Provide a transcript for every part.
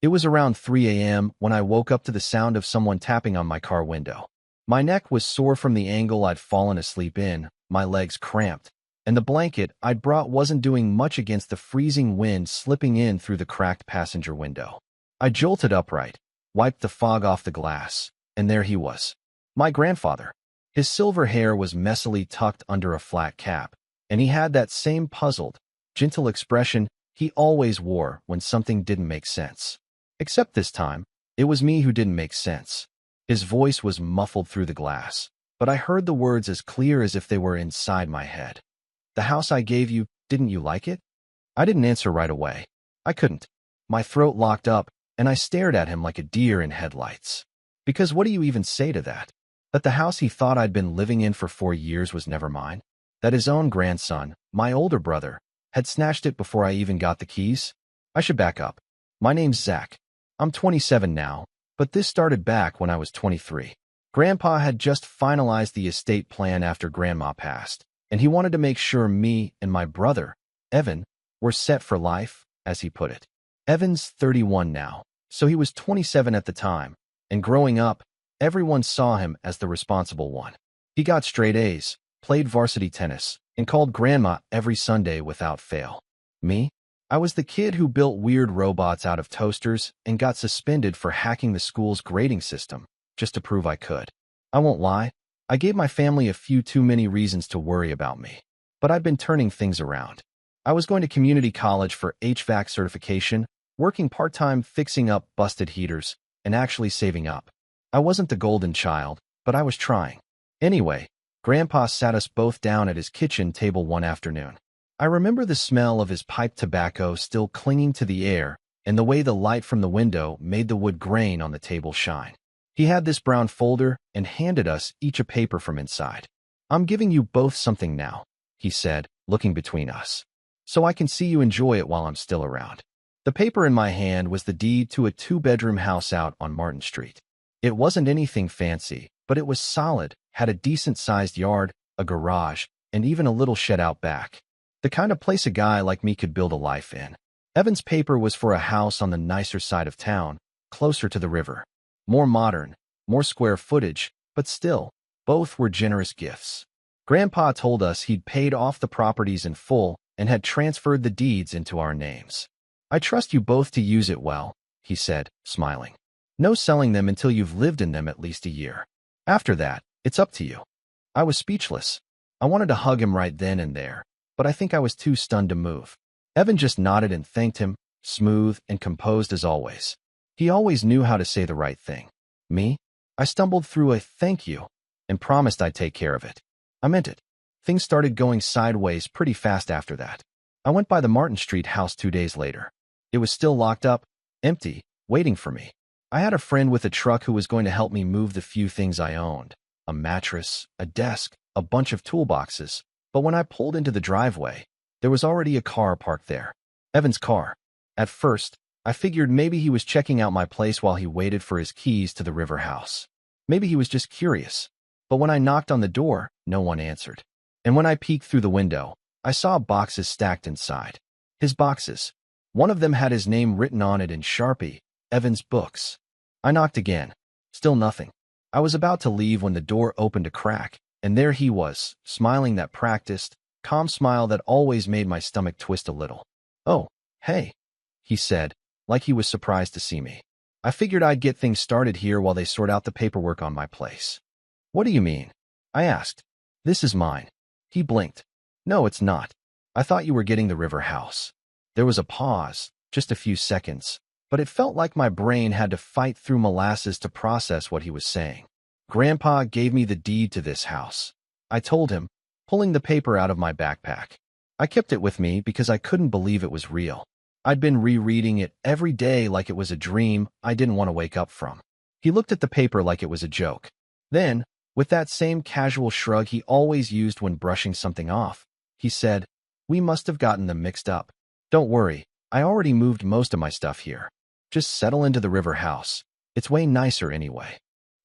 It was around 3 a.m. when I woke up to the sound of someone tapping on my car window. My neck was sore from the angle I'd fallen asleep in, my legs cramped, and the blanket I'd brought wasn't doing much against the freezing wind slipping in through the cracked passenger window. I jolted upright, wiped the fog off the glass, and there he was. My grandfather. His silver hair was messily tucked under a flat cap, and he had that same puzzled, gentle expression he always wore when something didn't make sense. Except this time, it was me who didn't make sense. His voice was muffled through the glass, but I heard the words as clear as if they were inside my head. "The house I gave you, didn't you like it?" I didn't answer right away. I couldn't. My throat locked up, and I stared at him like a deer in headlights. Because what do you even say to that? That the house he thought I'd been living in for 4 years was never mine? That his own grandson, my older brother, had snatched it before I even got the keys? I should back up. My name's Zach. I'm 27 now, but this started back when I was 23. Grandpa had just finalized the estate plan after Grandma passed, and he wanted to make sure me and my brother, Evan, were set for life, as he put it. Evan's 31 now, so he was 27 at the time, and growing up, everyone saw him as the responsible one. He got straight A's, played varsity tennis, and called Grandma every Sunday without fail. Me? I was the kid who built weird robots out of toasters and got suspended for hacking the school's grading system, just to prove I could. I won't lie, I gave my family a few too many reasons to worry about me. But I'd been turning things around. I was going to community college for HVAC certification, working part-time fixing up busted heaters, and actually saving up. I wasn't the golden child, but I was trying. Anyway, Grandpa sat us both down at his kitchen table one afternoon. I remember the smell of his pipe tobacco still clinging to the air and the way the light from the window made the wood grain on the table shine. He had this brown folder and handed us each a paper from inside. "I'm giving you both something now," he said, looking between us, "so I can see you enjoy it while I'm still around." The paper in my hand was the deed to a 2-bedroom house out on Martin Street. It wasn't anything fancy, but it was solid, had a decent-sized yard, a garage, and even a little shed out back. The kind of place a guy like me could build a life in. Evan's paper was for a house on the nicer side of town, closer to the river. More modern, more square footage, but still, both were generous gifts. Grandpa told us he'd paid off the properties in full and had transferred the deeds into our names. "I trust you both to use it well," he said, smiling. "No selling them until you've lived in them at least a year. After that, it's up to you." I was speechless. I wanted to hug him right then and there, but I think I was too stunned to move. Evan just nodded and thanked him, smooth and composed as always. He always knew how to say the right thing. Me? I stumbled through a "thank you" and promised I'd take care of it. I meant it. Things started going sideways pretty fast after that. I went by the Martin Street house 2 days later. It was still locked up, empty, waiting for me. I had a friend with a truck who was going to help me move the few things I owned. A mattress, a desk, a bunch of toolboxes. But when I pulled into the driveway, there was already a car parked there. Evan's car. At first, I figured maybe he was checking out my place while he waited for his keys to the river house. Maybe he was just curious. But when I knocked on the door, no one answered. And when I peeked through the window, I saw boxes stacked inside. His boxes. One of them had his name written on it in Sharpie, Evan's Books. I knocked again. Still nothing. I was about to leave when the door opened a crack, and there he was, smiling that practiced, calm smile that always made my stomach twist a little. "Oh, hey," he said, like he was surprised to see me. "I figured I'd get things started here while they sort out the paperwork on my place." "What do you mean?" I asked. "This is mine." He blinked. "No, it's not. I thought you were getting the river house." There was a pause, just a few seconds, but it felt like my brain had to fight through molasses to process what he was saying. "Grandpa gave me the deed to this house," I told him, pulling the paper out of my backpack. I kept it with me because I couldn't believe it was real. I'd been rereading it every day like it was a dream I didn't want to wake up from. He looked at the paper like it was a joke. Then, with that same casual shrug he always used when brushing something off, he said, "We must have gotten them mixed up. Don't worry, I already moved most of my stuff here. Just settle into the river house. It's way nicer anyway."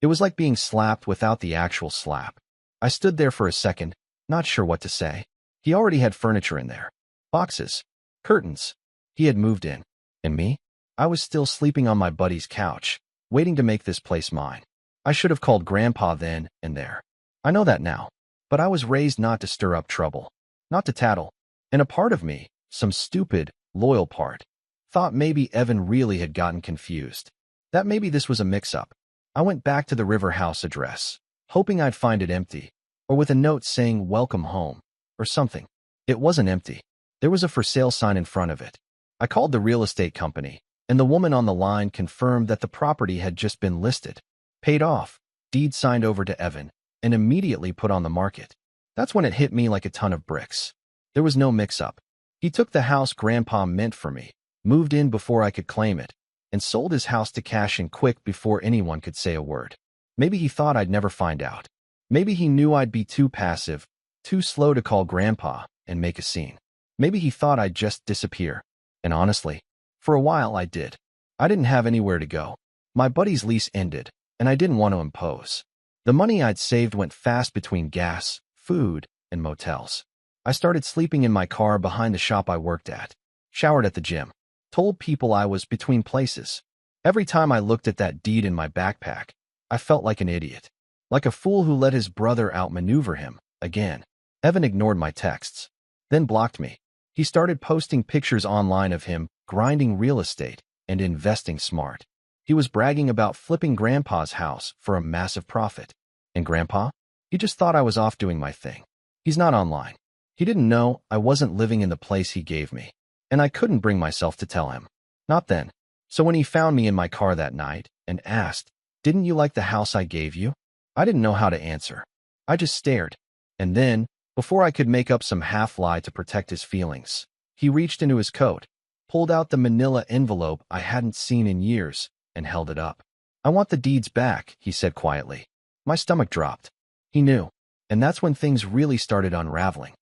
It was like being slapped without the actual slap. I stood there for a second, not sure what to say. He already had furniture in there. Boxes. Curtains. He had moved in. And me? I was still sleeping on my buddy's couch, waiting to make this place mine. I should have called Grandpa then and there. I know that now. But I was raised not to stir up trouble, not to tattle. And a part of me, some stupid, loyal part, thought maybe Evan really had gotten confused. That maybe this was a mix-up. I went back to the River House address, hoping I'd find it empty, or with a note saying welcome home, or something. It wasn't empty. There was a for sale sign in front of it. I called the real estate company, and the woman on the line confirmed that the property had just been listed, paid off, deed signed over to Evan, and immediately put on the market. That's when it hit me like a ton of bricks. There was no mix-up. He took the house Grandpa meant for me, moved in before I could claim it, and sold his house to cash in quick before anyone could say a word. Maybe he thought I'd never find out. Maybe he knew I'd be too passive, too slow to call Grandpa and make a scene. Maybe he thought I'd just disappear. And honestly, for a while I did. I didn't have anywhere to go. My buddy's lease ended, and I didn't want to impose. The money I'd saved went fast between gas, food, and motels. I started sleeping in my car behind the shop I worked at, showered at the gym, told people I was between places. Every time I looked at that deed in my backpack, I felt like an idiot, like a fool who let his brother outmaneuver him again. Evan ignored my texts, then blocked me. He started posting pictures online of him grinding real estate and investing smart. He was bragging about flipping Grandpa's house for a massive profit. And Grandpa? He just thought I was off doing my thing. He's not online. He didn't know I wasn't living in the place he gave me, and I couldn't bring myself to tell him. Not then. So when he found me in my car that night and asked, "Didn't you like the house I gave you?" I didn't know how to answer. I just stared. And then, before I could make up some half-lie to protect his feelings, he reached into his coat, pulled out the manila envelope I hadn't seen in years, and held it up. "I want the deeds back," he said quietly. My stomach dropped. He knew. And that's when things really started unraveling.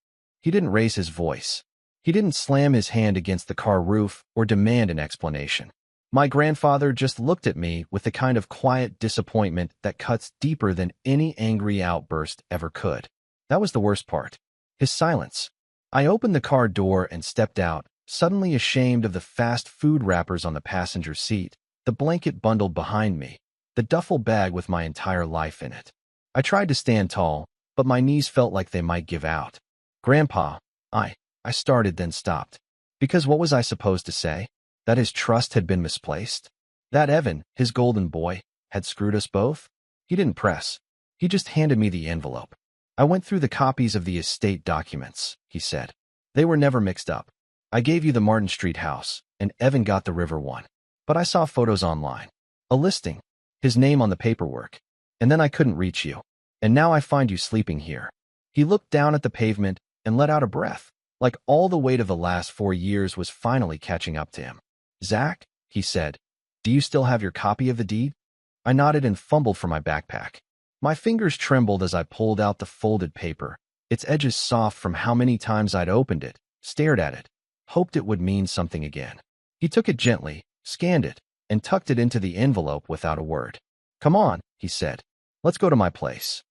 He didn't raise his voice. He didn't slam his hand against the car roof or demand an explanation. My grandfather just looked at me with the kind of quiet disappointment that cuts deeper than any angry outburst ever could. That was the worst part. His silence. I opened the car door and stepped out, suddenly ashamed of the fast food wrappers on the passenger seat, the blanket bundled behind me, the duffel bag with my entire life in it. I tried to stand tall, but my knees felt like they might give out. "Grandpa," I started then stopped. Because what was I supposed to say? That his trust had been misplaced? That Evan, his golden boy, had screwed us both? He didn't press. He just handed me the envelope. "I went through the copies of the estate documents," he said. "They were never mixed up. I gave you the Martin Street house, and Evan got the River one. But I saw photos online. A listing. His name on the paperwork. And then I couldn't reach you. And now I find you sleeping here." He looked down at the pavement and let out a breath, like all the weight of the last 4 years was finally catching up to him. "Zach," he said, "do you still have your copy of the deed?" I nodded and fumbled for my backpack. My fingers trembled as I pulled out the folded paper, its edges soft from how many times I'd opened it, stared at it, hoped it would mean something again. He took it gently, scanned it, and tucked it into the envelope without a word. "Come on," he said. "Let's go to my place."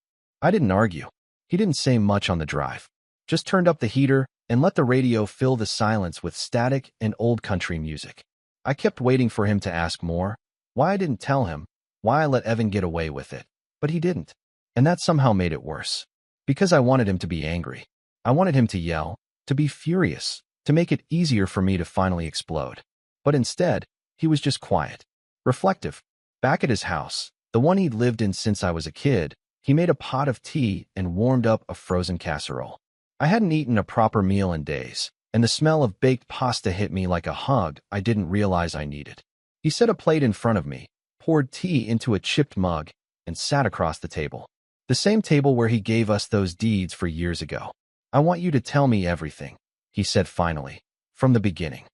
I didn't argue. He didn't say much on the drive. Just turned up the heater and let the radio fill the silence with static and old country music. I kept waiting for him to ask more, why I didn't tell him, why I let Evan get away with it. But he didn't. And that somehow made it worse. Because I wanted him to be angry. I wanted him to yell, to be furious, to make it easier for me to finally explode. But instead, he was just quiet, reflective. Back at his house, the one he'd lived in since I was a kid, he made a pot of tea and warmed up a frozen casserole. I hadn't eaten a proper meal in days, and the smell of baked pasta hit me like a hug I didn't realize I needed. He set a plate in front of me, poured tea into a chipped mug, and sat across the table. The same table where he gave us those deeds for years ago. "I want you to tell me everything," he said finally, "from the beginning."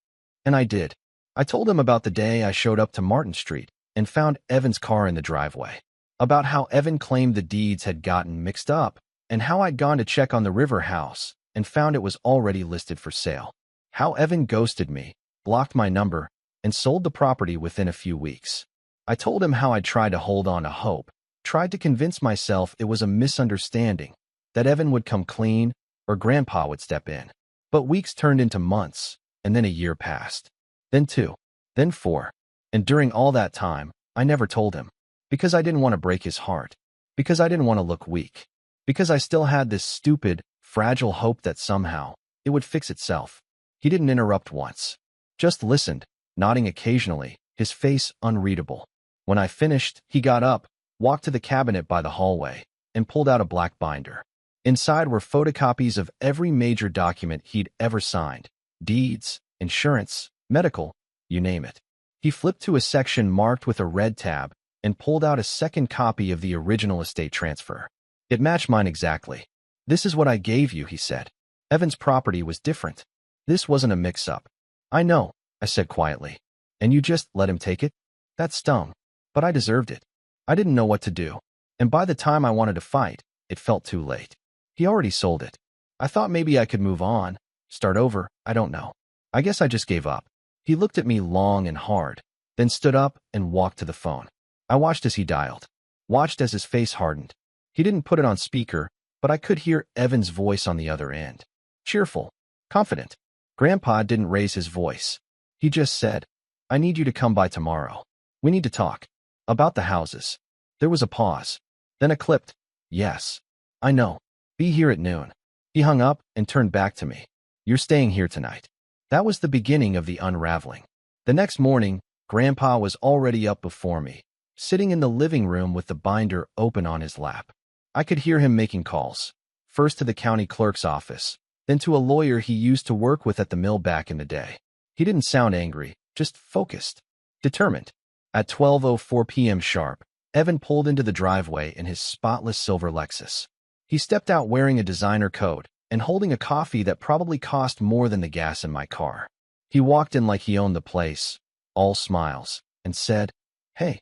And I did. I told him about the day I showed up to Martin Street and found Evan's car in the driveway, about how Evan claimed the deeds had gotten mixed up, and how I'd gone to check on the River house and found it was already listed for sale, how Evan ghosted me, blocked my number, and sold the property within a few weeks. I told him how I'd tried to hold on to hope, tried to convince myself it was a misunderstanding, that Evan would come clean or Grandpa would step in. But weeks turned into months, and then a year passed. Then 2. Then 4. And during all that time, I never told him. Because I didn't want to break his heart. Because I didn't want to look weak. Because I still had this stupid, fragile hope that somehow it would fix itself. He didn't interrupt once. Just listened, nodding occasionally, his face unreadable. When I finished, he got up, walked to the cabinet by the hallway, and pulled out a black binder. Inside were photocopies of every major document he'd ever signed. Deeds, insurance, medical, you name it. He flipped to a section marked with a red tab and pulled out a second copy of the original estate transfer. It matched mine exactly. This is what I gave you, he said. Evan's property was different. This wasn't a mix-up. I know, I said quietly. And you just let him take it? That stung. But I deserved it. I didn't know what to do. And by the time I wanted to fight, it felt too late. He already sold it. I thought maybe I could move on, start over, I don't know. I guess I just gave up. He looked at me long and hard, then stood up and walked to the phone. I watched as he dialed. Watched as his face hardened. He didn't put it on speaker, but I could hear Evan's voice on the other end. Cheerful, confident. Grandpa didn't raise his voice. He just said, I need you to come by tomorrow. We need to talk. About the houses. There was a pause. Then a clipped, yes. I know. Be here at noon. He hung up and turned back to me. You're staying here tonight. That was the beginning of the unraveling. The next morning, Grandpa was already up before me, sitting in the living room with the binder open on his lap. I could hear him making calls, first to the county clerk's office, then to a lawyer he used to work with at the mill back in the day. He didn't sound angry, just focused, determined. At 12:04 p.m. sharp, Evan pulled into the driveway in his spotless silver Lexus. He stepped out wearing a designer coat and holding a coffee that probably cost more than the gas in my car. He walked in like he owned the place, all smiles, and said, Hey,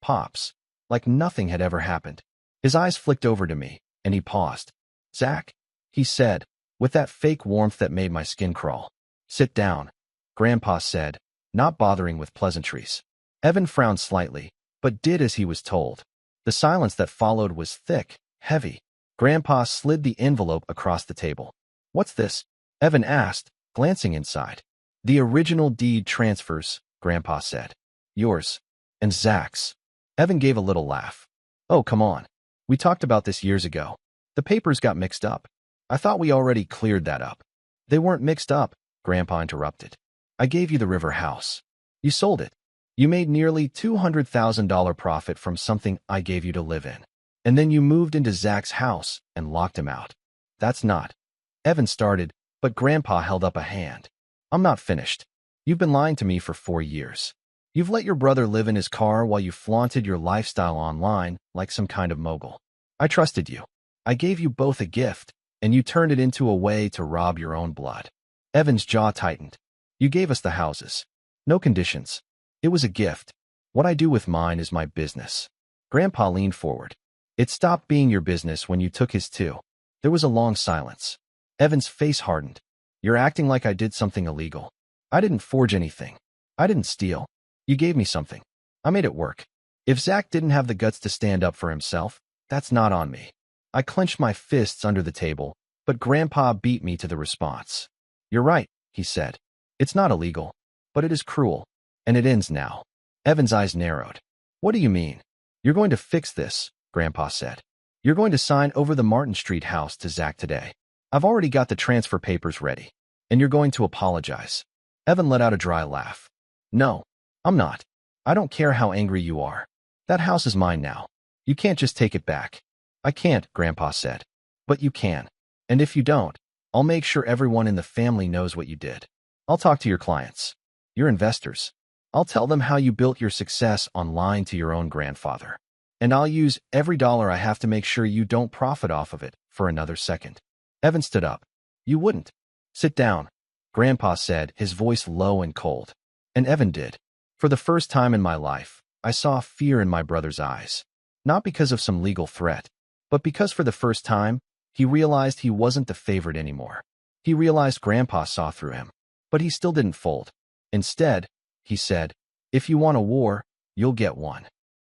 Pops, like nothing had ever happened. His eyes flicked over to me, and he paused. Zach, he said, with that fake warmth that made my skin crawl. Sit down, Grandpa said, not bothering with pleasantries. Evan frowned slightly, but did as he was told. The silence that followed was thick, heavy. Grandpa slid the envelope across the table. What's this? Evan asked, glancing inside. The original deed transfers, Grandpa said. Yours. And Zach's. Evan gave a little laugh. Oh, come on. We talked about this years ago. The papers got mixed up. I thought we already cleared that up. They weren't mixed up, Grandpa interrupted. I gave you the river house. You sold it. You made nearly $200,000 profit from something I gave you to live in. And then you moved into Zach's house and locked him out. That's not. Evan started, but Grandpa held up a hand. I'm not finished. You've been lying to me for 4 years. You've let your brother live in his car while you flaunted your lifestyle online like some kind of mogul. I trusted you. I gave you both a gift, and you turned it into a way to rob your own blood. Evan's jaw tightened. You gave us the houses. No conditions. It was a gift. What I do with mine is my business. Grandpa leaned forward. It stopped being your business when you took his too. There was a long silence. Evan's face hardened. You're acting like I did something illegal. I didn't forge anything. I didn't steal. You gave me something. I made it work. If Zach didn't have the guts to stand up for himself, that's not on me. I clenched my fists under the table, but Grandpa beat me to the response. You're right, he said. It's not illegal, but it is cruel, and it ends now. Evan's eyes narrowed. What do you mean? You're going to fix this, Grandpa said. You're going to sign over the Martin Street house to Zach today. I've already got the transfer papers ready, and you're going to apologize. Evan let out a dry laugh. No, I'm not. I don't care how angry you are. That house is mine now. You can't just take it back. I can't, Grandpa said. But you can. And if you don't, I'll make sure everyone in the family knows what you did. I'll talk to your clients, your investors. I'll tell them how you built your success on lying to your own grandfather. And I'll use every dollar I have to make sure you don't profit off of it for another second. Evan stood up. You wouldn't. Sit down, Grandpa said, his voice low and cold. And Evan did. For the first time in my life, I saw fear in my brother's eyes. Not because of some legal threat, but because for the first time, he realized he wasn't the favorite anymore. He realized Grandpa saw through him, but he still didn't fold. Instead, he said, if you want a war, you'll get one.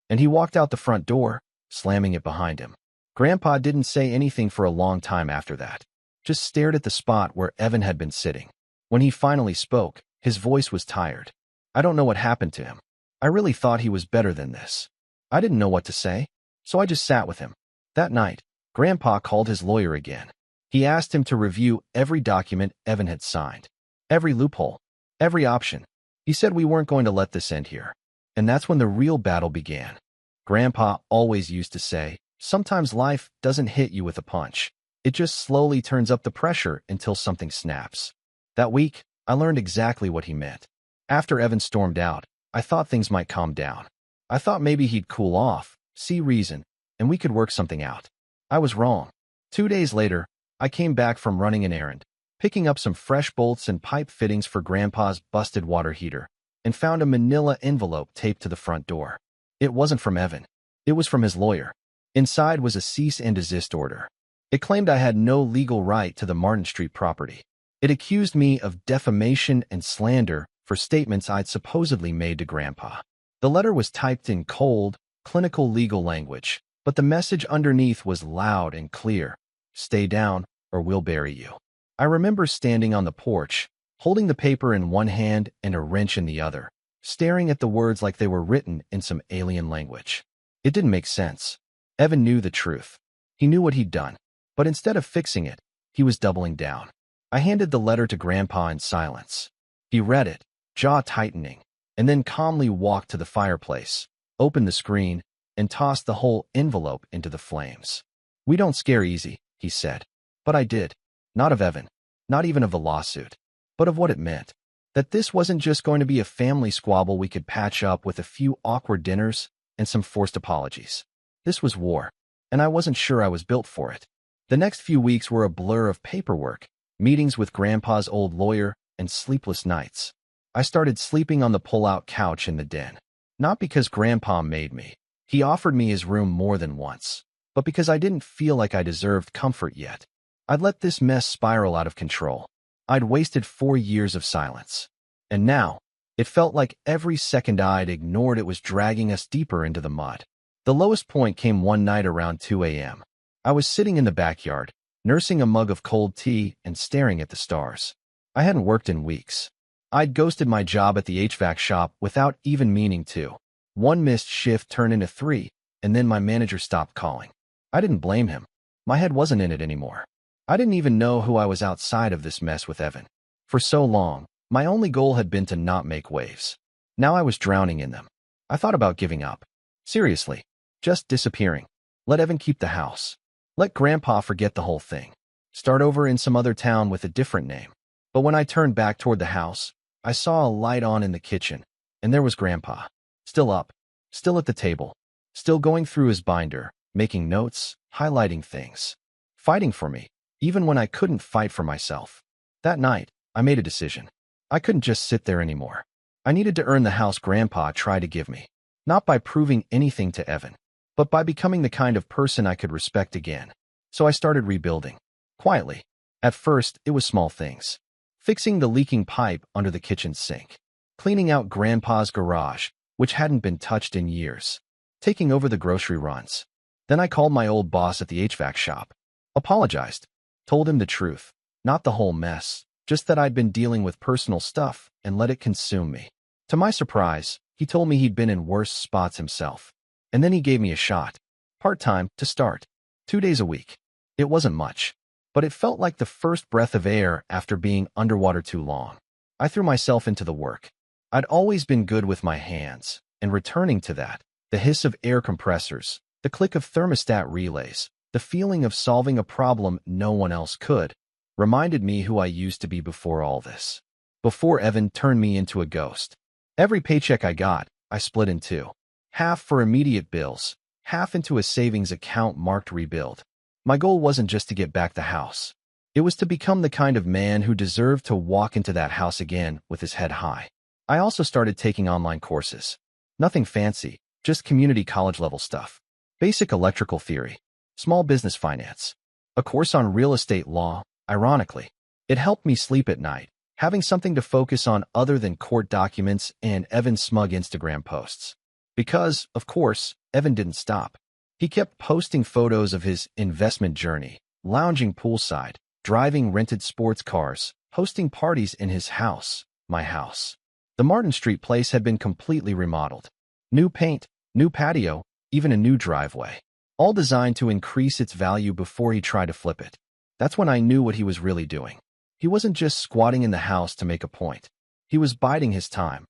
And he walked out the front door, slamming it behind him. Grandpa didn't say anything for a long time after that, just stared at the spot where Evan had been sitting. When he finally spoke, his voice was tired. I don't know what happened to him. I really thought he was better than this. I didn't know what to say, so I just sat with him. That night, Grandpa called his lawyer again. He asked him to review every document Evan had signed, every loophole, every option. He said we weren't going to let this end here. And that's when the real battle began. Grandpa always used to say, sometimes life doesn't hit you with a punch. It just slowly turns up the pressure until something snaps. That week, I learned exactly what he meant. After Evan stormed out, I thought things might calm down. I thought maybe he'd cool off, see reason, and we could work something out. I was wrong. 2 days later, I came back from running an errand, picking up some fresh bolts and pipe fittings for Grandpa's busted water heater, and found a manila envelope taped to the front door. It wasn't from Evan. It was from his lawyer. Inside was a cease and desist order. It claimed I had no legal right to the Martin Street property. It accused me of defamation and slander for statements I'd supposedly made to Grandpa. The letter was typed in cold, clinical legal language, but the message underneath was loud and clear. Stay down, or we'll bury you. I remember standing on the porch, holding the paper in one hand and a wrench in the other, staring at the words like they were written in some alien language. It didn't make sense. Evan knew the truth. He knew what he'd done, but instead of fixing it, he was doubling down. I handed the letter to Grandpa in silence. He read it, jaw tightening, and then calmly walked to the fireplace, opened the screen, and tossed the whole envelope into the flames. We don't scare easy, he said. But I did. Not of Evan, not even of the lawsuit, but of what it meant. That this wasn't just going to be a family squabble we could patch up with a few awkward dinners and some forced apologies. This was war, and I wasn't sure I was built for it. The next few weeks were a blur of paperwork, meetings with Grandpa's old lawyer, and sleepless nights. I started sleeping on the pull-out couch in the den. Not because Grandpa made me. He offered me his room more than once, but because I didn't feel like I deserved comfort yet. I'd let this mess spiral out of control. I'd wasted 4 years of silence. And now, it felt like every second I'd ignored it was dragging us deeper into the mud. The lowest point came one night around 2 a.m. I was sitting in the backyard, nursing a mug of cold tea and staring at the stars. I hadn't worked in weeks. I'd ghosted my job at the HVAC shop without even meaning to. One missed shift turned into 3, and then my manager stopped calling. I didn't blame him. My head wasn't in it anymore. I didn't even know who I was outside of this mess with Evan. For so long, my only goal had been to not make waves. Now I was drowning in them. I thought about giving up. Seriously, just disappearing. Let Evan keep the house. Let Grandpa forget the whole thing. Start over in some other town with a different name. But when I turned back toward the house, I saw a light on in the kitchen, and there was Grandpa. Still up, still at the table, still going through his binder, making notes, highlighting things, fighting for me, even when I couldn't fight for myself. That night, I made a decision. I couldn't just sit there anymore. I needed to earn the house Grandpa tried to give me, not by proving anything to Evan, but by becoming the kind of person I could respect again. So I started rebuilding. Quietly. At first, it was small things. Fixing the leaking pipe under the kitchen sink. Cleaning out Grandpa's garage, which hadn't been touched in years. Taking over the grocery runs. Then I called my old boss at the HVAC shop. Apologized. Told him the truth. Not the whole mess, just that I'd been dealing with personal stuff and let it consume me. To my surprise, he told me he'd been in worse spots himself. And then he gave me a shot. Part-time to start. 2 days a week. It wasn't much, but it felt like the first breath of air after being underwater too long. I threw myself into the work. I'd always been good with my hands, and returning to that, the hiss of air compressors, the click of thermostat relays, the feeling of solving a problem no one else could, reminded me who I used to be before all this. Before Evan turned me into a ghost. Every paycheck I got, I split in two. Half for immediate bills, half into a savings account marked rebuild. My goal wasn't just to get back the house. It was to become the kind of man who deserved to walk into that house again with his head high. I also started taking online courses. Nothing fancy, just community college-level stuff. Basic electrical theory, small business finance, a course on real estate law. Ironically, it helped me sleep at night, having something to focus on other than court documents and Evan's smug Instagram posts. Because, of course, Evan didn't stop. He kept posting photos of his investment journey, lounging poolside, driving rented sports cars, hosting parties in his house, my house. The Martin Street place had been completely remodeled. New paint, new patio, even a new driveway. All designed to increase its value before he tried to flip it. That's when I knew what he was really doing. He wasn't just squatting in the house to make a point. He was biding his time,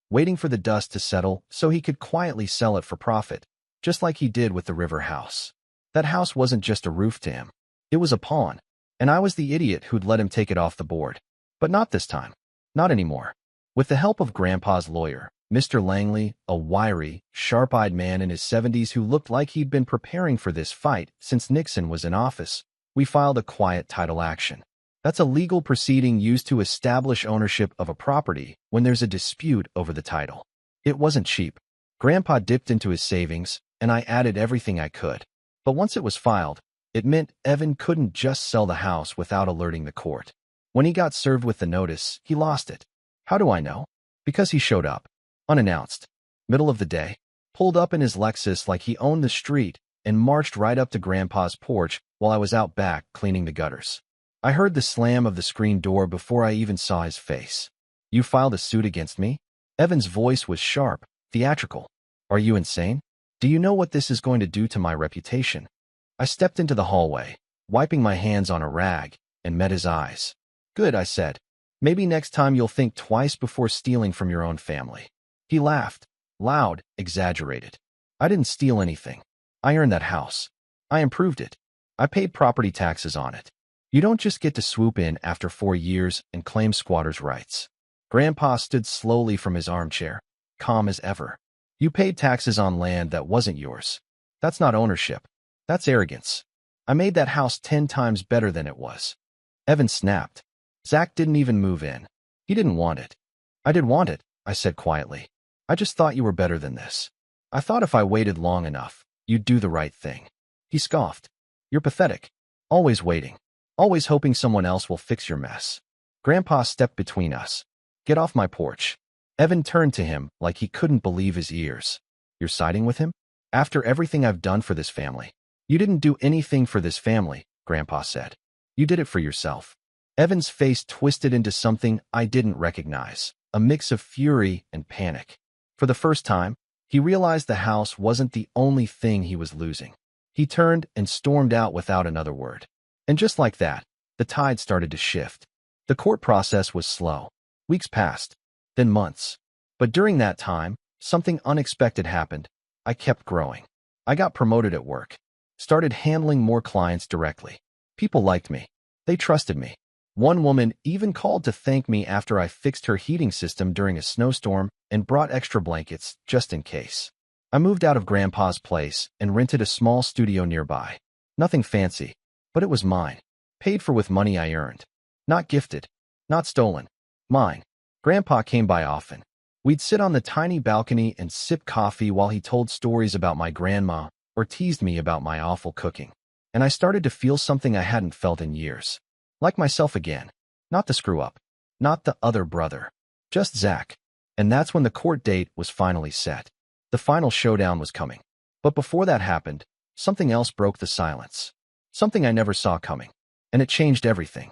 waiting for the dust to settle so he could quietly sell it for profit, just like he did with the river house. That house wasn't just a roof to him. It was a pawn, and I was the idiot who'd let him take it off the board. But not this time. Not anymore. With the help of Grandpa's lawyer, Mr. Langley, a wiry, sharp-eyed man in his 70s who looked like he'd been preparing for this fight since Nixon was in office, we filed a quiet title action. That's a legal proceeding used to establish ownership of a property when there's a dispute over the title. It wasn't cheap. Grandpa dipped into his savings, and I added everything I could. But once it was filed, it meant Evan couldn't just sell the house without alerting the court. When he got served with the notice, he lost it. How do I know? Because he showed up, unannounced, middle of the day, pulled up in his Lexus like he owned the street, and marched right up to Grandpa's porch while I was out back cleaning the gutters. I heard the slam of the screen door before I even saw his face. "You filed a suit against me?" Evan's voice was sharp, theatrical. "Are you insane? Do you know what this is going to do to my reputation?" I stepped into the hallway, wiping my hands on a rag, and met his eyes. "Good," I said. "Maybe next time you'll think twice before stealing from your own family." He laughed, loud, exaggerated. "I didn't steal anything. I earned that house. I improved it. I paid property taxes on it. You don't just get to swoop in after 4 years and claim squatters' rights." Grandpa stood slowly from his armchair, calm as ever. "You paid taxes on land that wasn't yours. That's not ownership. That's arrogance. I made that house 10 times better than it was." Evan snapped. "Zach didn't even move in. He didn't want it." "I did want it," I said quietly. "I just thought you were better than this. I thought if I waited long enough, you'd do the right thing." He scoffed. "You're pathetic. Always waiting. Always hoping someone else will fix your mess." Grandpa stepped between us. "Get off my porch." Evan turned to him like he couldn't believe his ears. "You're siding with him? After everything I've done for this family?" "You didn't do anything for this family," Grandpa said. "You did it for yourself." Evan's face twisted into something I didn't recognize, a mix of fury and panic. For the first time, he realized the house wasn't the only thing he was losing. He turned and stormed out without another word. And just like that, the tide started to shift. The court process was slow. Weeks passed, then months. But during that time, something unexpected happened. I kept growing. I got promoted at work. Started handling more clients directly. People liked me. They trusted me. One woman even called to thank me after I fixed her heating system during a snowstorm and brought extra blankets just in case. I moved out of Grandpa's place and rented a small studio nearby. Nothing fancy, but it was mine. Paid for with money I earned. Not gifted. Not stolen. Mine. Grandpa came by often. We'd sit on the tiny balcony and sip coffee while he told stories about my grandma or teased me about my awful cooking. And I started to feel something I hadn't felt in years. Like myself again. Not the screw-up. Not the other brother. Just Zach. And that's when the court date was finally set. The final showdown was coming. But before that happened, something else broke the silence. Something I never saw coming. And it changed everything.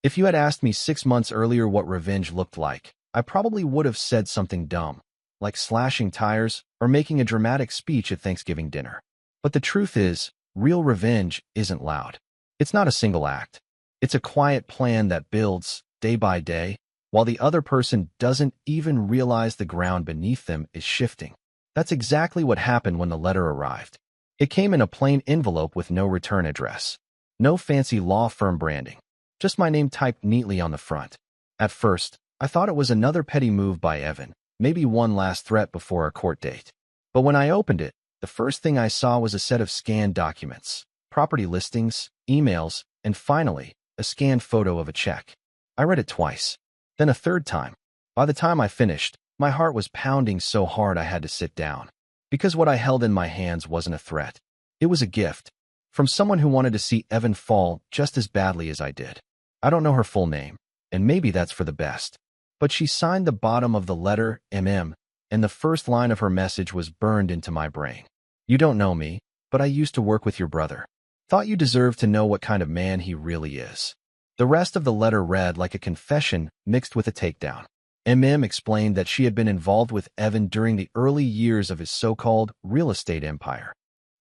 If you had asked me 6 months earlier what revenge looked like, I probably would have said something dumb, like slashing tires or making a dramatic speech at Thanksgiving dinner. But the truth is, real revenge isn't loud. It's not a single act. It's a quiet plan that builds, day by day, while the other person doesn't even realize the ground beneath them is shifting. That's exactly what happened when the letter arrived. It came in a plain envelope with no return address. No fancy law firm branding. Just my name typed neatly on the front. At first, I thought it was another petty move by Evan, maybe one last threat before our court date. But when I opened it, the first thing I saw was a set of scanned documents, property listings, emails, and finally, a scanned photo of a check. I read it twice, then a third time. By the time I finished, my heart was pounding so hard I had to sit down. Because what I held in my hands wasn't a threat. It was a gift. From someone who wanted to see Evan fall just as badly as I did. I don't know her full name, and maybe that's for the best. But she signed the bottom of the letter, MM, and the first line of her message was burned into my brain. "You don't know me, but I used to work with your brother. Thought you deserved to know what kind of man he really is." The rest of the letter read like a confession mixed with a takedown. Explained that she had been involved with Evan during the early years of his so-called real estate empire.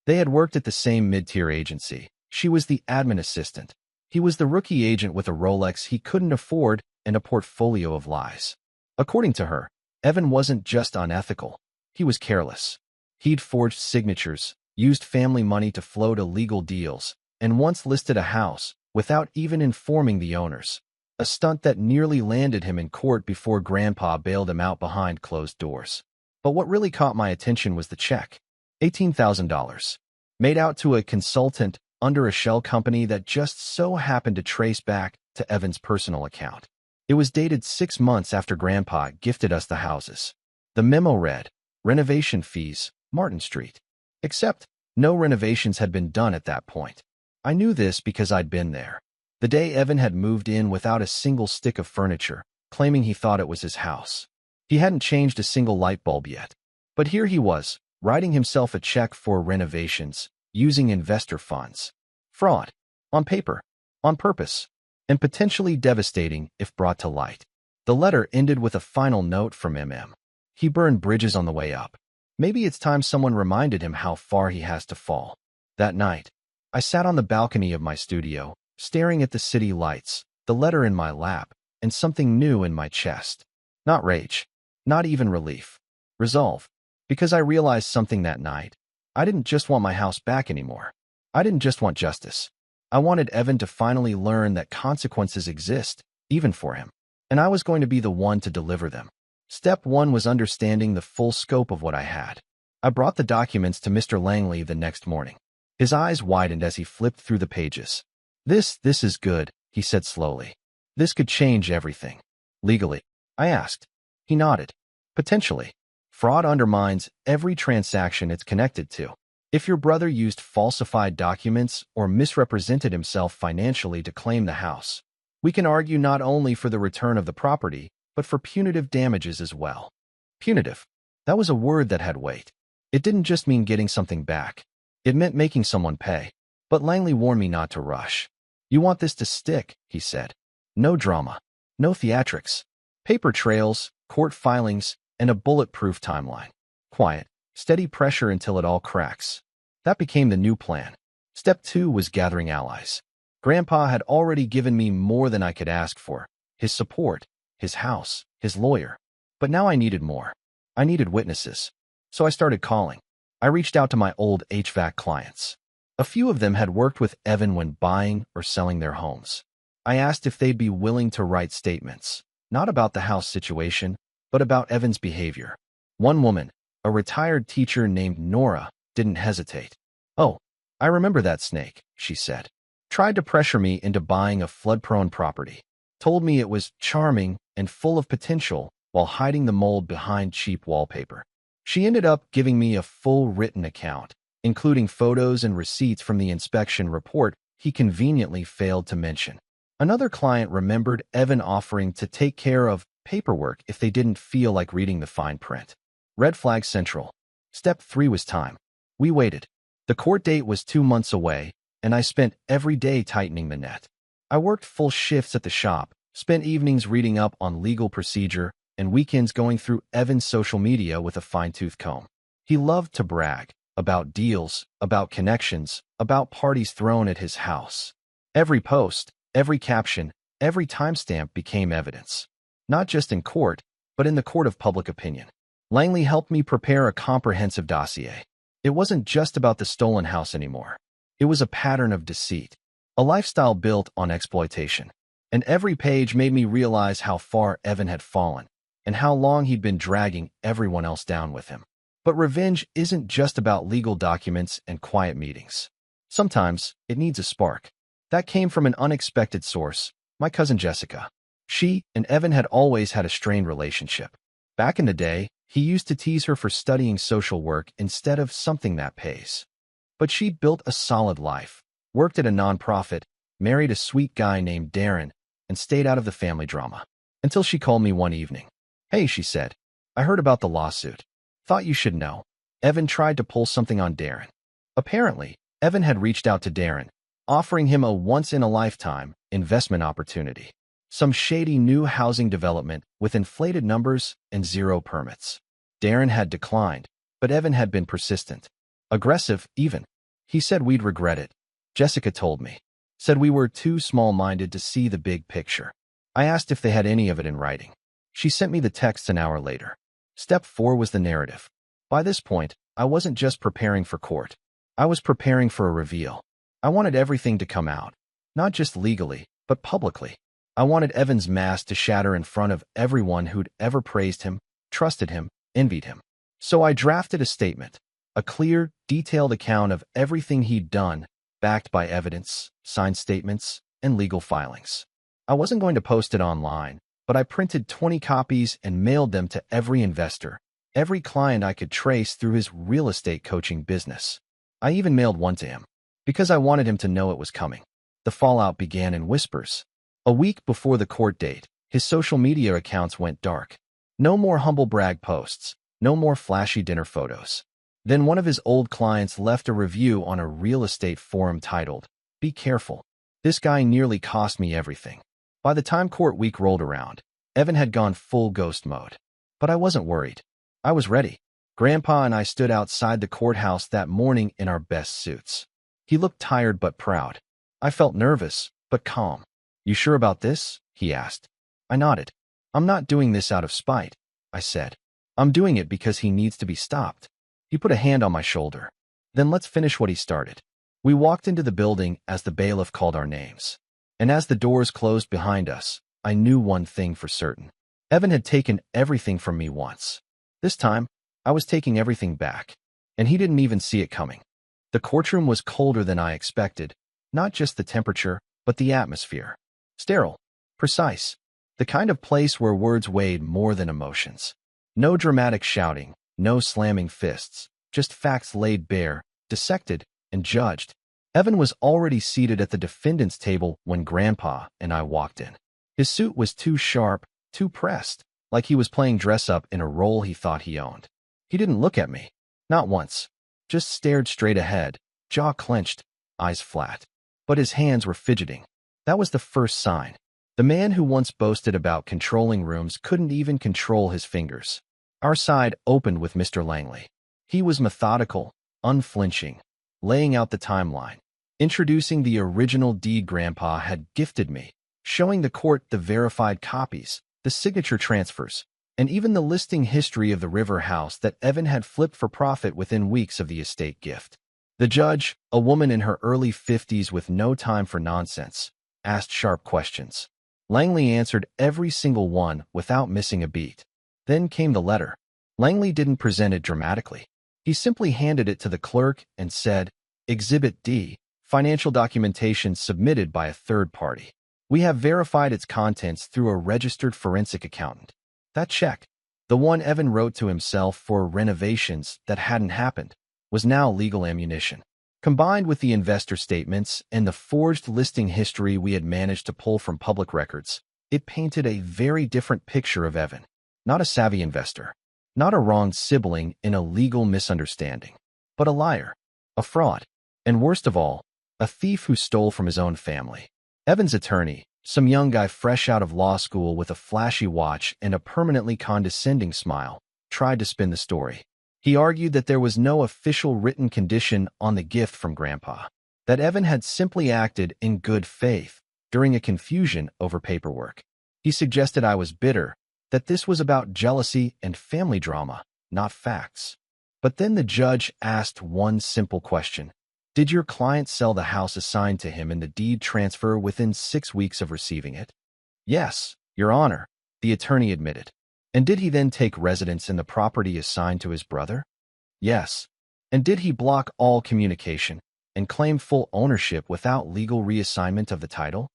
They had worked at the same mid-tier agency. She was the admin assistant. He was the rookie agent with a Rolex he couldn't afford and a portfolio of lies. According to her, Evan wasn't just unethical. He was careless. He'd forged signatures, used family money to float illegal deals, and once listed a house without even informing the owners. A stunt that nearly landed him in court before Grandpa bailed him out behind closed doors. But what really caught my attention was the check. $18,000. Made out to a consultant under a shell company that just so happened to trace back to Evan's personal account. It was dated 6 months after Grandpa gifted us the houses. The memo read, "Renovation fees, Martin Street." Except, no renovations had been done at that point. I knew this because I'd been there. The day Evan had moved in without a single stick of furniture, claiming he thought it was his house. He hadn't changed a single light bulb yet. But here he was, writing himself a check for renovations, using investor funds. Fraud. On paper. On purpose. And potentially devastating if brought to light. The letter ended with a final note from MM. He burned bridges on the way up. Maybe it's time someone reminded him how far he has to fall. That night, I sat on the balcony of my studio, staring at the city lights, the letter in my lap, and something new in my chest. Not rage. Not even relief. Resolve. Because I realized something that night. I didn't just want my house back anymore. I didn't just want justice. I wanted Evan to finally learn that consequences exist, even for him. And I was going to be the one to deliver them. Step 1 was understanding the full scope of what I had. I brought the documents to Mr. Langley the next morning. His eyes widened as he flipped through the pages. This is good, he said slowly. This could change everything. Legally? I asked. He nodded. Potentially. Fraud undermines every transaction it's connected to. If your brother used falsified documents or misrepresented himself financially to claim the house, we can argue not only for the return of the property, but for punitive damages as well. Punitive. That was a word that had weight. It didn't just mean getting something back. It meant making someone pay. But Langley warned me not to rush. You want this to stick, he said. No drama. No theatrics. Paper trails, court filings, and a bulletproof timeline. Quiet, steady pressure until it all cracks. That became the new plan. Step 2 was gathering allies. Grandpa had already given me more than I could ask for. His support, his house, his lawyer. But now I needed more. I needed witnesses. So I started calling. I reached out to my old HVAC clients. A few of them had worked with Evan when buying or selling their homes. I asked if they'd be willing to write statements, not about the house situation, but about Evan's behavior. One woman, a retired teacher named Nora, didn't hesitate. "Oh, I remember that snake," she said. "Tried to pressure me into buying a flood-prone property. Told me it was charming and full of potential while hiding the mold behind cheap wallpaper." She ended up giving me a full written account, including photos and receipts from the inspection report he conveniently failed to mention. Another client remembered Evan offering to take care of paperwork if they didn't feel like reading the fine print. Red flag central. Step 3 was time. We waited. The court date was 2 months away, and I spent every day tightening the net. I worked full shifts at the shop, spent evenings reading up on legal procedure, and weekends going through Evan's social media with a fine-tooth comb. He loved to brag about deals, about connections, about parties thrown at his house. Every post, every caption, every timestamp became evidence. Not just in court, but in the court of public opinion. Langley helped me prepare a comprehensive dossier. It wasn't just about the stolen house anymore. It was a pattern of deceit, a lifestyle built on exploitation. And every page made me realize how far Evan had fallen, and how long he'd been dragging everyone else down with him. But revenge isn't just about legal documents and quiet meetings. Sometimes, it needs a spark. That came from an unexpected source, my cousin Jessica. She and Evan had always had a strained relationship. Back in the day, he used to tease her for studying social work instead of something that pays. But she built a solid life, worked at a nonprofit, married a sweet guy named Darren, and stayed out of the family drama. Until she called me one evening. "Hey," she said, "I heard about the lawsuit. Thought you should know. Evan tried to pull something on Darren." Apparently, Evan had reached out to Darren, offering him a once-in-a-lifetime investment opportunity. Some shady new housing development with inflated numbers and zero permits. Darren had declined, but Evan had been persistent. Aggressive, even. He said we'd regret it. Jessica told me. Said we were too small-minded to see the big picture. I asked if they had any of it in writing. She sent me the text an hour later. Step 4 was the narrative. By this point, I wasn't just preparing for court. I was preparing for a reveal. I wanted everything to come out. Not just legally, but publicly. I wanted Evan's mask to shatter in front of everyone who'd ever praised him, trusted him, envied him. So I drafted a statement. A clear, detailed account of everything he'd done, backed by evidence, signed statements, and legal filings. I wasn't going to post it online, but I printed 20 copies and mailed them to every investor, every client I could trace through his real estate coaching business. I even mailed one to him, because I wanted him to know it was coming. The fallout began in whispers. A week before the court date, his social media accounts went dark. No more humble brag posts, no more flashy dinner photos. Then one of his old clients left a review on a real estate forum titled, "Be careful. This guy nearly cost me everything." By the time court week rolled around, Evan had gone full ghost mode. But I wasn't worried. I was ready. Grandpa and I stood outside the courthouse that morning in our best suits. He looked tired but proud. I felt nervous, but calm. "You sure about this?" he asked. I nodded. "I'm not doing this out of spite," I said. "I'm doing it because he needs to be stopped." He put a hand on my shoulder. "Then let's finish what he started." We walked into the building as the bailiff called our names. And as the doors closed behind us, I knew one thing for certain. Evan had taken everything from me once. This time, I was taking everything back. And he didn't even see it coming. The courtroom was colder than I expected. Not just the temperature, but the atmosphere. Sterile. Precise. The kind of place where words weighed more than emotions. No dramatic shouting. No slamming fists, just facts laid bare, dissected, and judged. Evan was already seated at the defendant's table when Grandpa and I walked in. His suit was too sharp, too pressed, like he was playing dress-up in a role he thought he owned. He didn't look at me. Not once. Just stared straight ahead, jaw clenched, eyes flat. But his hands were fidgeting. That was the first sign. The man who once boasted about controlling rooms couldn't even control his fingers. Our side opened with Mr. Langley. He was methodical, unflinching, laying out the timeline, introducing the original deed Grandpa had gifted me, showing the court the verified copies, the signature transfers, and even the listing history of the river house that Evan had flipped for profit within weeks of the estate gift. The judge, a woman in her early 50s with no time for nonsense, asked sharp questions. Langley answered every single one without missing a beat. Then came the letter. Langley didn't present it dramatically. He simply handed it to the clerk and said, "Exhibit D, financial documentation submitted by a third party. We have verified its contents through a registered forensic accountant." That check, the one Evan wrote to himself for renovations that hadn't happened, was now legal ammunition. Combined with the investor statements and the forged listing history we had managed to pull from public records, it painted a very different picture of Evan. Not a savvy investor, not a wronged sibling in a legal misunderstanding, but a liar, a fraud, and worst of all, a thief who stole from his own family. Evan's attorney, some young guy fresh out of law school with a flashy watch and a permanently condescending smile, tried to spin the story. He argued that there was no official written condition on the gift from Grandpa, that Evan had simply acted in good faith during a confusion over paperwork. He suggested I was bitter, that this was about jealousy and family drama, not facts. But then the judge asked one simple question. Did your client sell the house assigned to him in the deed transfer within 6 weeks of receiving it? Yes, Your Honor, the attorney admitted. And did he then take residence in the property assigned to his brother? Yes. And did he block all communication and claim full ownership without legal reassignment of the title?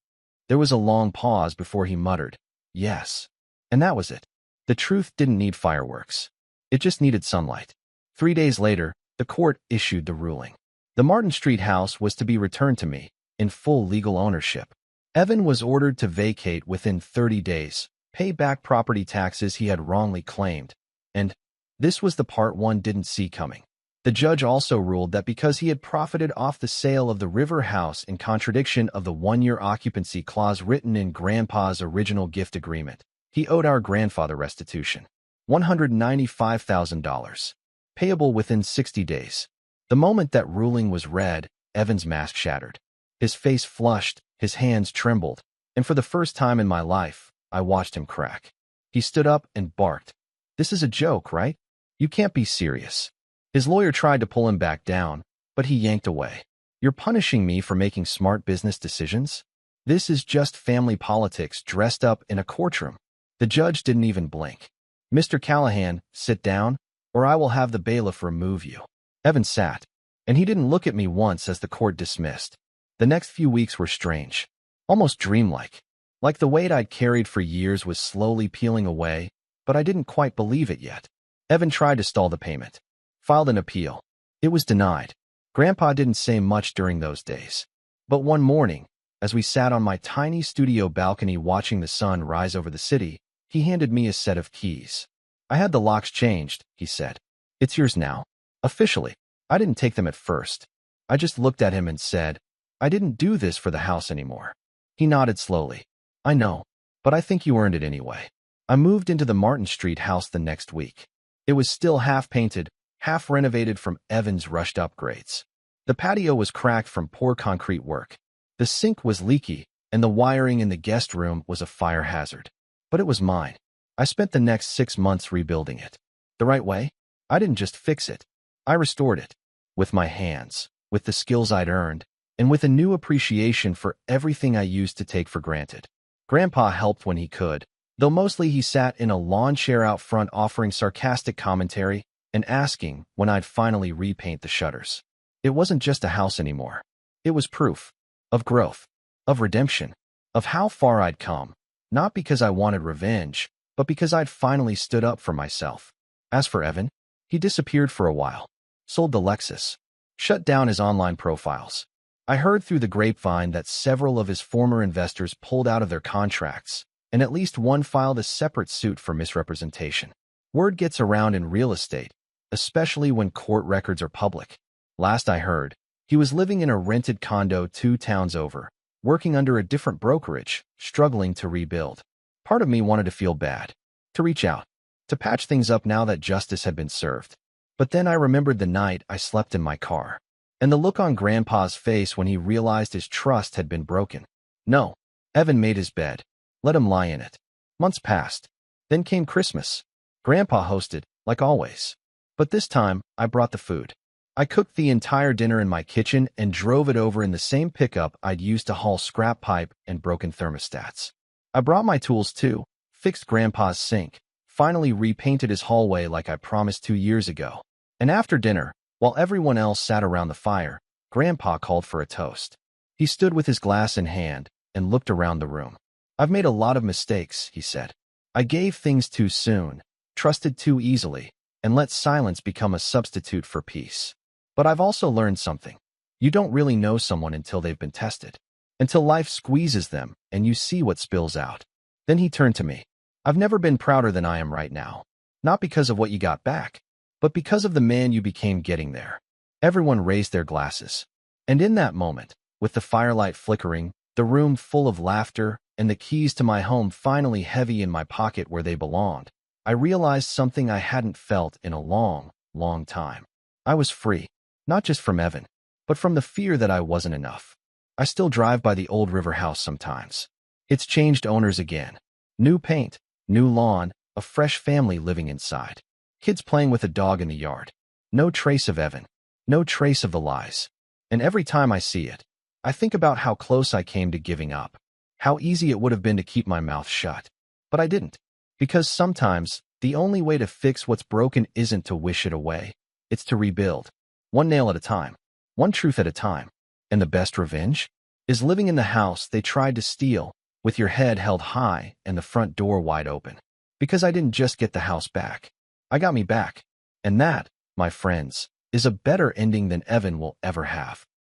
There was a long pause before he muttered, "Yes." And that was it. The truth didn't need fireworks. It just needed sunlight. 3 days later, the court issued the ruling. The Martin Street house was to be returned to me, in full legal ownership. Evan was ordered to vacate within 30 days, pay back property taxes he had wrongly claimed, and this was the part one didn't see coming. The judge also ruled that because he had profited off the sale of the river house in contradiction of the one-year occupancy clause written in Grandpa's original gift agreement, he owed our grandfather restitution, $195,000, payable within 60 days. The moment that ruling was read, Evan's mask shattered. His face flushed, his hands trembled, and for the first time in my life, I watched him crack. He stood up and barked. "This is a joke, right? You can't be serious." His lawyer tried to pull him back down, but he yanked away. "You're punishing me for making smart business decisions? This is just family politics dressed up in a courtroom." The judge didn't even blink. "Mr. Callahan, sit down, or I will have the bailiff remove you." Evan sat, and he didn't look at me once as the court dismissed. The next few weeks were strange, almost dreamlike. Like the weight I'd carried for years was slowly peeling away, but I didn't quite believe it yet. Evan tried to stall the payment, filed an appeal. It was denied. Grandpa didn't say much during those days. But one morning, as we sat on my tiny studio balcony watching the sun rise over the city, he handed me a set of keys. "I had the locks changed," he said. "It's yours now. Officially." I didn't take them at first. I just looked at him and said, "I didn't do this for the house anymore." He nodded slowly. "I know, but I think you earned it anyway." I moved into the Martin Street house the next week. It was still half-painted, half-renovated from Evan's rushed upgrades. The patio was cracked from poor concrete work. The sink was leaky, and the wiring in the guest room was a fire hazard. But it was mine. I spent the next 6 months rebuilding it. The right way? I didn't just fix it. I restored it. With my hands, with the skills I'd earned, and with a new appreciation for everything I used to take for granted. Grandpa helped when he could, though mostly he sat in a lawn chair out front offering sarcastic commentary and asking when I'd finally repaint the shutters. It wasn't just a house anymore. It was proof of growth, of redemption, of how far I'd come, not because I wanted revenge, but because I'd finally stood up for myself. As for Evan, he disappeared for a while, sold the Lexus, shut down his online profiles. I heard through the grapevine that several of his former investors pulled out of their contracts, and at least one filed a separate suit for misrepresentation. Word gets around in real estate, especially when court records are public. Last I heard, he was living in a rented condo 2 towns over, working under a different brokerage, struggling to rebuild. Part of me wanted to feel bad, to reach out, to patch things up now that justice had been served. But then I remembered the night I slept in my car, and the look on Grandpa's face when he realized his trust had been broken. No, Evan made his bed. Let him lie in it. Months passed. Then came Christmas. Grandpa hosted, like always. But this time, I brought the food. I cooked the entire dinner in my kitchen and drove it over in the same pickup I'd used to haul scrap pipe and broken thermostats. I brought my tools too, fixed Grandpa's sink, finally repainted his hallway like I promised 2 years ago. And after dinner, while everyone else sat around the fire, Grandpa called for a toast. He stood with his glass in hand and looked around the room. "I've made a lot of mistakes," he said. "I gave things too soon, trusted too easily, and let silence become a substitute for peace. But I've also learned something. You don't really know someone until they've been tested, until life squeezes them and you see what spills out." Then he turned to me. "I've never been prouder than I am right now, not because of what you got back, but because of the man you became getting there." Everyone raised their glasses. And in that moment, with the firelight flickering, the room full of laughter, and the keys to my home finally heavy in my pocket where they belonged, I realized something I hadn't felt in a long, long time. I was free, not just from Evan, but from the fear that I wasn't enough. I still drive by the old river house sometimes. It's changed owners again. New paint, new lawn, a fresh family living inside. Kids playing with a dog in the yard. No trace of Evan. No trace of the lies. And every time I see it, I think about how close I came to giving up. How easy it would have been to keep my mouth shut. But I didn't. Because sometimes, the only way to fix what's broken isn't to wish it away. It's to rebuild. One nail at a time. One truth at a time. And the best revenge? Is living in the house they tried to steal, with your head held high and the front door wide open. Because I didn't just get the house back. I got me back. And that, my friends, is a better ending than Evan will ever have.